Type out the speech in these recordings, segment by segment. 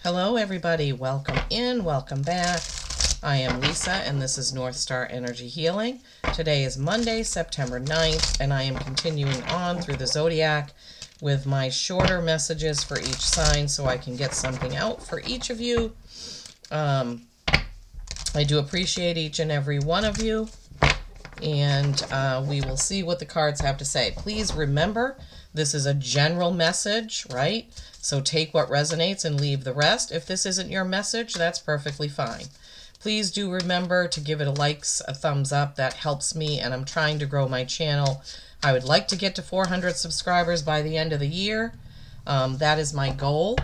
Hello everybody, welcome in, welcome back. I am Lisa and this is North Star Energy Healing. Today is Monday, September 9th, and I am continuing on through the zodiac with my shorter messages for each sign so I can get something out for each of you. I do appreciate each and every one of you, and we will see what the cards have to say. Please remember, this is a general message, right? So take what resonates and leave the rest. If this isn't your message, that's perfectly fine. Please do remember to give it a thumbs up. That helps me, and I'm trying to grow my channel. I would like to get to 400 subscribers by the end of the year. That is my goal.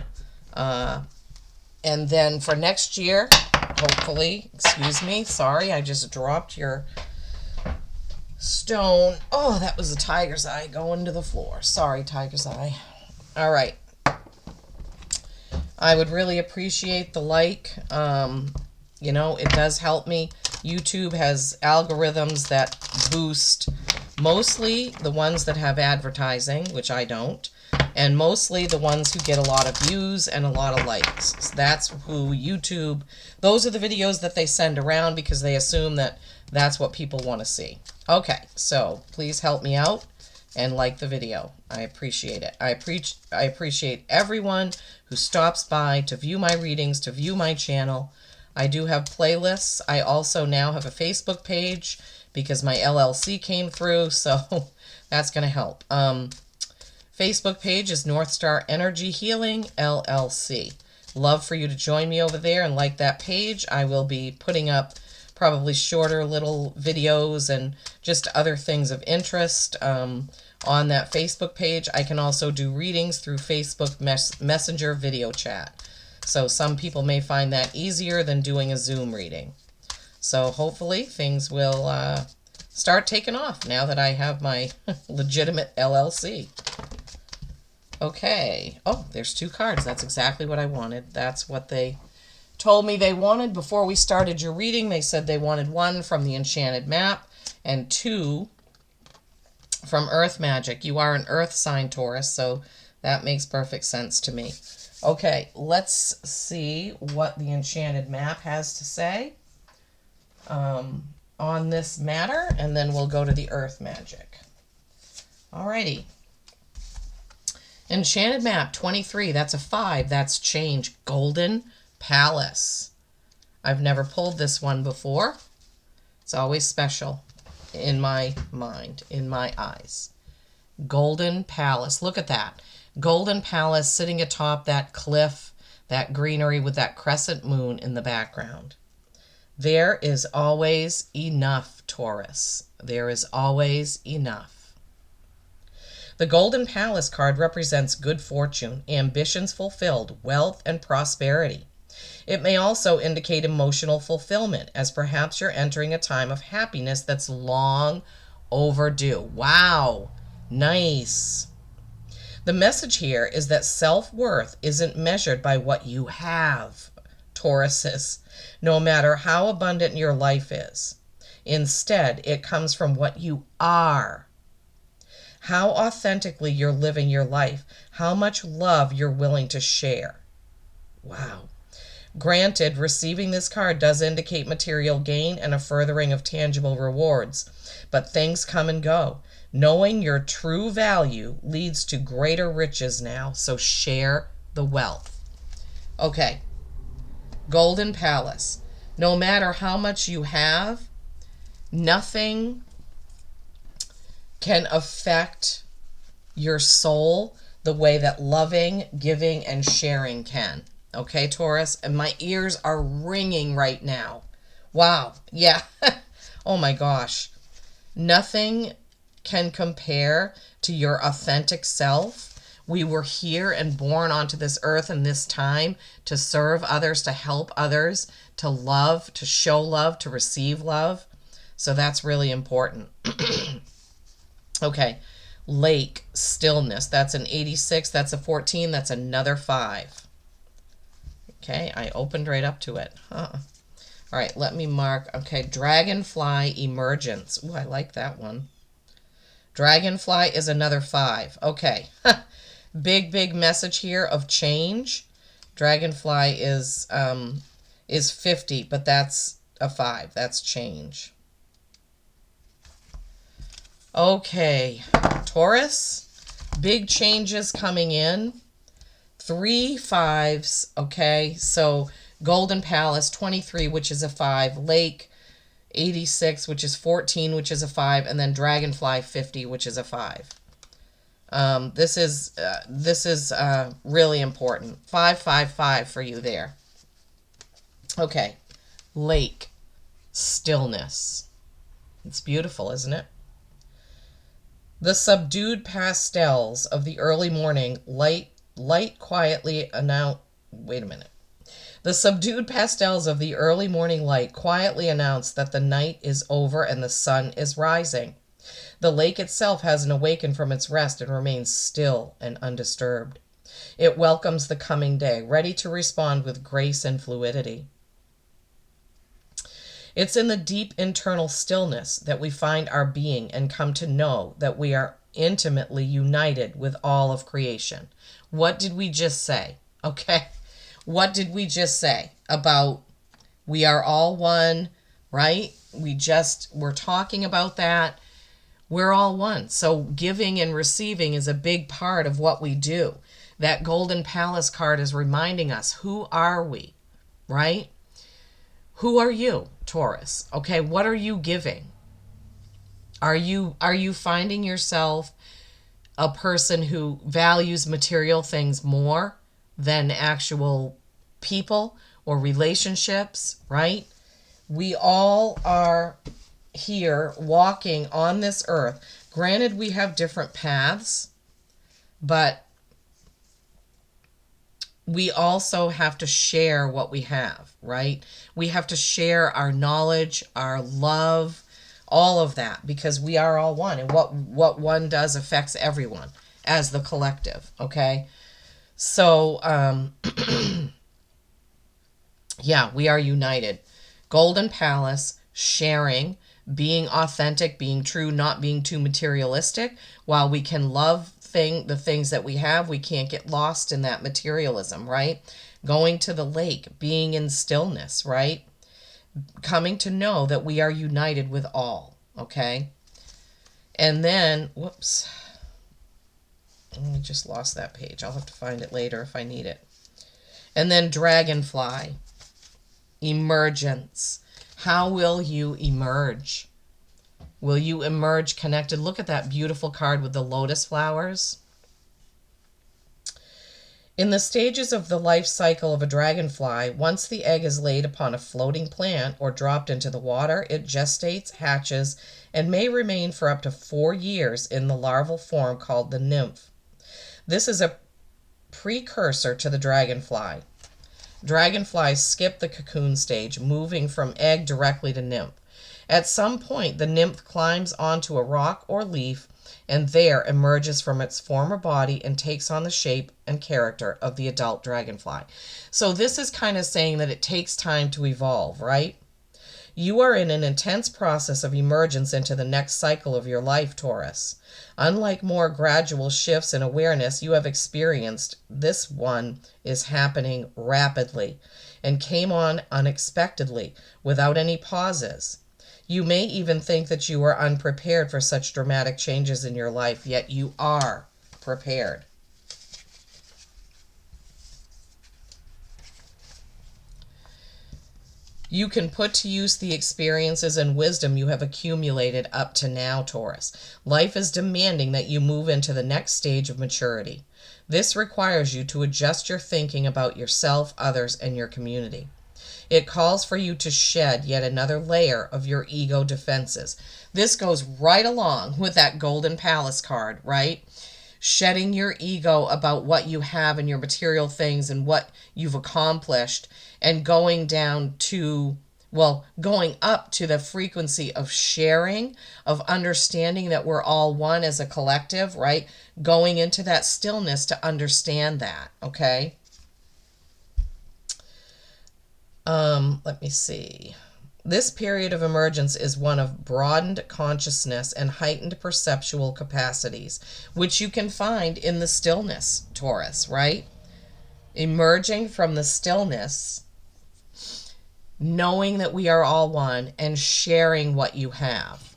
And then for next year, hopefully, excuse me, sorry, I just dropped your stone. Oh, that was a tiger's eye going to the floor. Sorry, tiger's eye. All right. I would really appreciate the like. You know, it does help me. YouTube has algorithms that boost mostly the ones that have advertising, which I don't, and mostly the ones who get a lot of views and a lot of likes. So that's who YouTube, those are the videos that they send around because they assume that that's what people want to see. Okay, so please help me out and like the video. I appreciate it. I appreciate everyone who stops by to view my readings, to view my channel. I do have playlists. I also now have a Facebook page because my LLC came through, so that's going to help. Facebook page is North Star Energy Healing LLC. Love for you to join me over there and like that page. I will be putting up probably shorter little videos and just other things of interest on that Facebook page. I can also do readings through Facebook Messenger video chat. So some people may find that easier than doing a Zoom reading. So hopefully things will start taking off now that I have my legitimate LLC. Okay. Oh, there's two cards. That's exactly what I wanted. That's what they told me they wanted before we started your reading. They said they wanted one from the Enchanted Map and two from Earth Magic. You are an Earth sign, Taurus, so that makes perfect sense to me. Okay, let's see what the Enchanted Map has to say on this matter, and then we'll go to the Earth Magic. Alrighty. Enchanted Map 23, that's a 5, that's change. Golden Palace. I've never pulled this one before. It's always special in my mind, in my eyes. Golden Palace. Look at that. Golden Palace sitting atop that cliff, that greenery with that crescent moon in the background. There is always enough, Taurus. There is always enough. The Golden Palace card represents good fortune, ambitions fulfilled, wealth, and prosperity. It may also indicate emotional fulfillment, as perhaps you're entering a time of happiness that's long overdue. Wow, nice. The message here is that self-worth isn't measured by what you have, Tauruses, no matter how abundant your life is. Instead, it comes from what you are. How authentically you're living your life, how much love you're willing to share. Wow. Granted, receiving this card does indicate material gain and a furthering of tangible rewards, but things come and go. Knowing your true value leads to greater riches now, so share the wealth. Okay, Golden Palace. No matter how much you have, nothing can affect your soul the way that loving, giving, and sharing can. Okay, Taurus? And my ears are ringing right now. Wow. Yeah. Oh my gosh. Nothing can compare to your authentic self. We were here and born onto this earth in this time to serve others, to help others, to love, to show love, to receive love. So that's really important. Okay. Lake, stillness. That's an 86. That's a 14. That's another 5. Okay, I opened right up to it. Huh. All right, let me mark. Okay, Dragonfly Emergence. Ooh, I like that one. Dragonfly is another 5. Okay. Big message here of change. Dragonfly is 50, but that's a 5. That's change. Okay, Taurus, big changes coming in. 3 5s, okay? So Golden Palace, 23, which is a 5. Lake, 86, which is 14, which is a 5. And then Dragonfly, 50, which is a 5. This is really important. 5 5 5 for you there. Okay, Lake, stillness. It's beautiful, isn't it? The subdued pastels of the early morning light quietly announce. Wait a minute. The subdued pastels of the early morning light quietly announce that the night is over and the sun is rising. The lake itself hasn't awakened from its rest and remains still and undisturbed. It welcomes the coming day, ready to respond with grace and fluidity. It's in the deep internal stillness that we find our being and come to know that we are intimately united with all of creation. What did we just say? Okay. What did we just say about we are all one, right? We're talking about that. We're all one. So giving and receiving is a big part of what we do. That Golden Palace card is reminding us, who are we, right? Who are you, Taurus? Okay, what are you giving? Are you finding yourself a person who values material things more than actual people or relationships, right? We all are here walking on this earth. Granted, we have different paths, but we also have to share what we have, right? We have to share our knowledge, our love, all of that, because we are all one. And what one does affects everyone as the collective, okay? So, yeah, we are united. Golden Palace, sharing, being authentic, being true, not being too materialistic. While we can love the things that we have, we can't get lost in that materialism, right? Going to the lake, being in stillness, right? Coming to know that we are united with all, okay? And then, whoops, I just lost that page. I'll have to find it later if I need it. And then Dragonfly, emergence. How will you emerge? Will you emerge connected? Look at that beautiful card with the lotus flowers. In the stages of the life cycle of a dragonfly, once the egg is laid upon a floating plant or dropped into the water, it gestates, hatches, and may remain for up to 4 years in the larval form called the nymph. This is a precursor to the dragonfly. Dragonflies skip the cocoon stage, moving from egg directly to nymph. At some point, the nymph climbs onto a rock or leaf and there emerges from its former body and takes on the shape and character of the adult dragonfly. So this is kind of saying that it takes time to evolve, right? You are in an intense process of emergence into the next cycle of your life, Taurus. Unlike more gradual shifts in awareness you have experienced, this one is happening rapidly and came on unexpectedly, without any pauses. You may even think that you are unprepared for such dramatic changes in your life, yet you are prepared. You can put to use the experiences and wisdom you have accumulated up to now, Taurus. Life is demanding that you move into the next stage of maturity. This requires you to adjust your thinking about yourself, others, and your community. It calls for you to shed yet another layer of your ego defenses. This goes right along with that Golden Palace card, right? Shedding your ego about what you have and your material things and what you've accomplished, and going up to the frequency of sharing, of understanding that we're all one as a collective, right? Going into that stillness to understand that, okay? Let me see. This period of emergence is one of broadened consciousness and heightened perceptual capacities, which you can find in the stillness, Taurus, right? Emerging from the stillness, knowing that we are all one, and sharing what you have.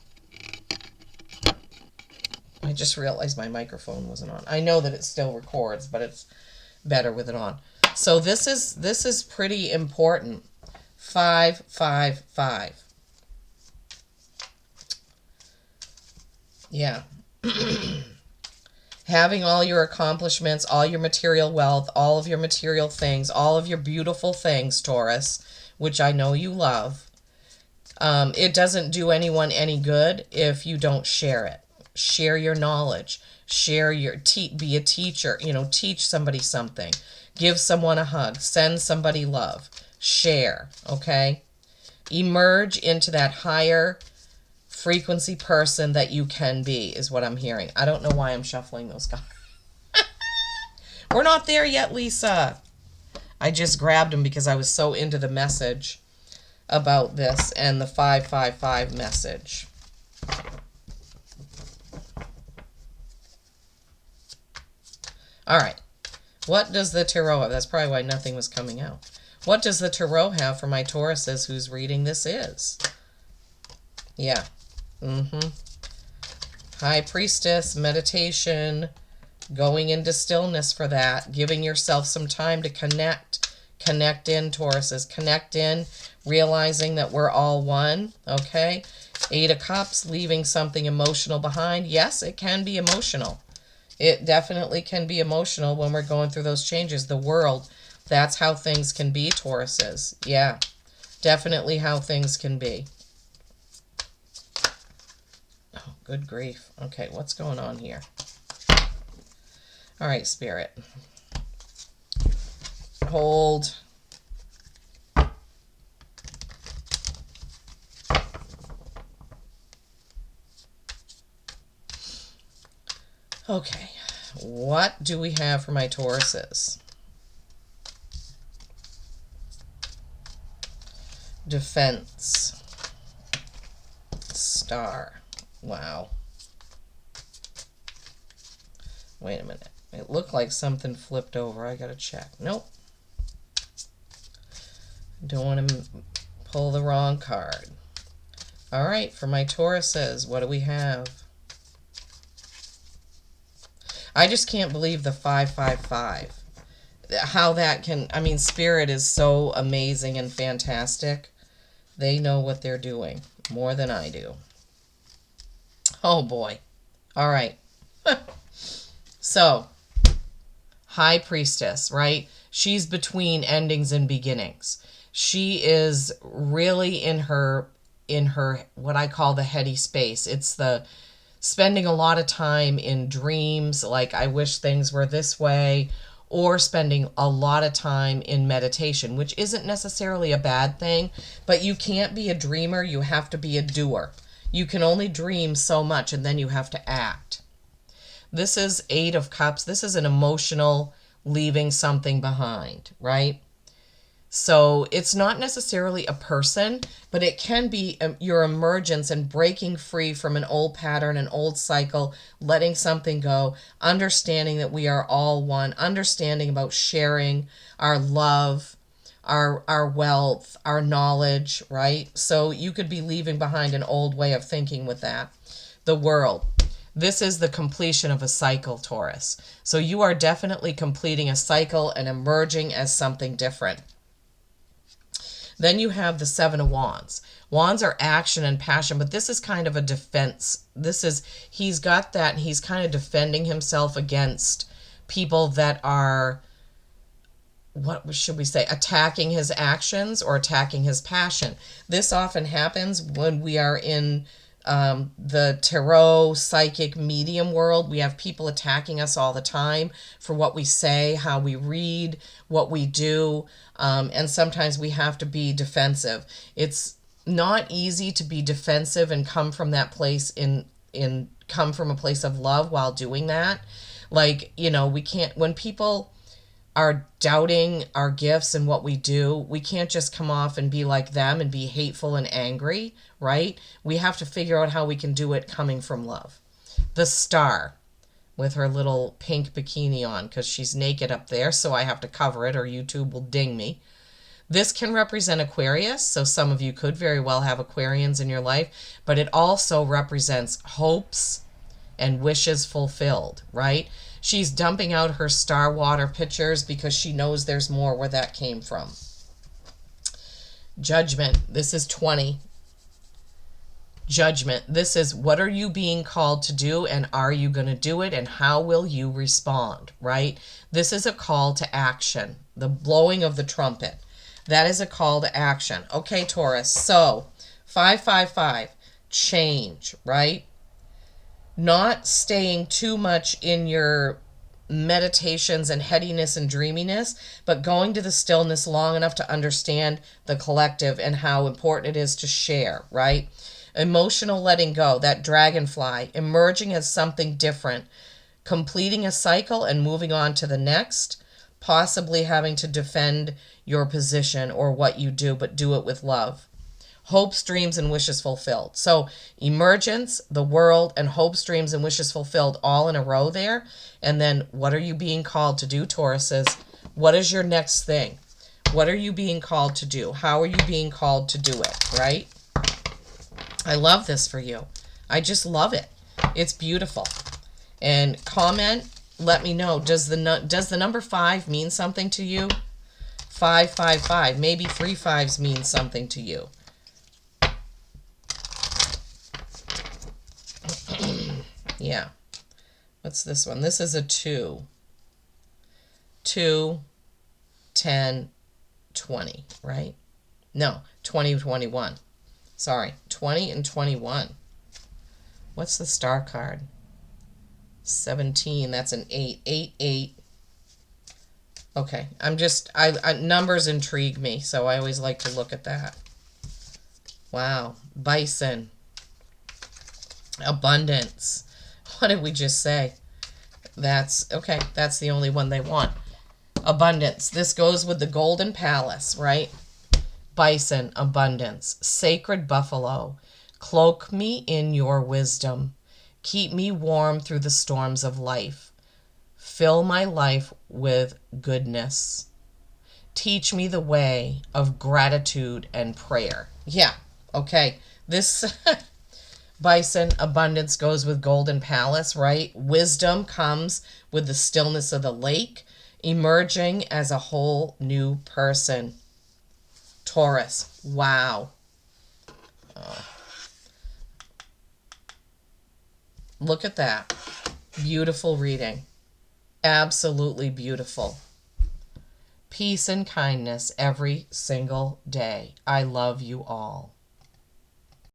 I just realized my microphone wasn't on. I know that it still records, but it's better with it on. So this is pretty important. 5, 5, 5. Yeah. Having all your accomplishments, all your material wealth, all of your material things, all of your beautiful things, Taurus, which I know you love. It doesn't do anyone any good if you don't share it. Share your knowledge. Share your be a teacher. Teach somebody something. Give someone a hug. Send somebody love. Share. Okay. Emerge into that higher frequency person that you can be, is what I'm hearing. I don't know why I'm shuffling those cards. We're not there yet, Lisa. I just grabbed them because I was so into the message about this and the 555 message. All right. What does the tarot have? That's probably why nothing was coming out. What does the tarot have for my Tauruses whose reading this is? Yeah. High Priestess, meditation, going into stillness for that, giving yourself some time to connect in, Tauruses, connect in, realizing that we're all one, okay? 8 of Cups, leaving something emotional behind. Yes, it can be emotional. It definitely can be emotional when we're going through those changes. The world, that's how things can be, Tauruses. Yeah, definitely how things can be. Oh, good grief. Okay, what's going on here? All right, Spirit. Hold. Okay, what do we have for my Tauruses? Defense. Star. Wow. Wait a minute. It looked like something flipped over. I gotta check. Nope. Don't want to pull the wrong card. All right, for my Tauruses, what do we have? I just can't believe the 555. How that can, I mean, Spirit is so amazing and fantastic. They know what they're doing more than I do. Oh boy. All right. So, High Priestess, right? She's between endings and beginnings. She is really in her what I call the heady space. It's the spending a lot of time in dreams, like I wish things were this way, or spending a lot of time in meditation, which isn't necessarily a bad thing, but you can't be a dreamer, you have to be a doer. You can only dream so much and then you have to act. This is 8 of Cups. This is an emotional leaving something behind, right? So it's not necessarily a person, but it can be your emergence and breaking free from an old pattern, an old cycle, letting something go, understanding that we are all one, understanding about sharing our love, our wealth, our knowledge, right? So you could be leaving behind an old way of thinking with that. The world. This is the completion of a cycle, Taurus. So you are definitely completing a cycle and emerging as something different. Then you have the 7 of Wands. Wands are action and passion, but this is kind of a defense. He's got that, and he's kind of defending himself against people that are, what should we say, attacking his actions or attacking his passion. This often happens when we are in the tarot, psychic, medium world. We have people attacking us all the time for what we say, how we read, what we do, and sometimes we have to be defensive. It's not easy to be defensive and come from that place come from a place of love while doing that. Like, we can't, when people are doubting our gifts and what we do, we can't just come off and be like them and be hateful and angry, right? We have to figure out how we can do it coming from love. The Star. with her little pink bikini on because she's naked up there, so I have to cover it or YouTube will ding me. This can represent Aquarius, so some of you could very well have Aquarians in your life, but it also represents hopes and wishes fulfilled, right? She's dumping out her star water pictures because she knows there's more where that came from. Judgment. This is 20. Judgment. This is what are you being called to do, and are you going to do it, and how will you respond, right? This is a call to action. The blowing of the trumpet. That is a call to action. Okay, Taurus. So 555. Change, right? Not staying too much in your meditations and headiness and dreaminess, but going to the stillness long enough to understand the collective and how important it is to share, right? Emotional letting go, that dragonfly, emerging as something different, completing a cycle and moving on to the next, possibly having to defend your position or what you do, but do it with love. Hopes, dreams, and wishes fulfilled. So emergence, the world, and hopes, dreams, and wishes fulfilled all in a row there. And then what are you being called to do, Tauruses? What is your next thing? What are you being called to do? How are you being called to do it, right? I love this for you. I just love it. It's beautiful. And comment, let me know. Does the number 5 mean something to you? 555. Maybe 3 5s mean something to you. Yeah. What's this one? This is a 2. 2, 10, 20, right? No, 20, 21. Sorry, 20 and 21. What's the star card? 17, that's an 8. 8, 8. Okay, numbers intrigue me, so I always like to look at that. Wow, bison. Abundance. What did we just say? That's, okay, that's the only one they want. Abundance. This goes with the golden palace, right? Bison, abundance. Sacred buffalo. Cloak me in your wisdom. Keep me warm through the storms of life. Fill my life with goodness. Teach me the way of gratitude and prayer. Yeah, okay. This bison, abundance goes with golden palace, right? Wisdom comes with the stillness of the lake, emerging as a whole new person. Taurus, wow. Oh. Look at that. Beautiful reading. Absolutely beautiful. Peace and kindness every single day. I love you all.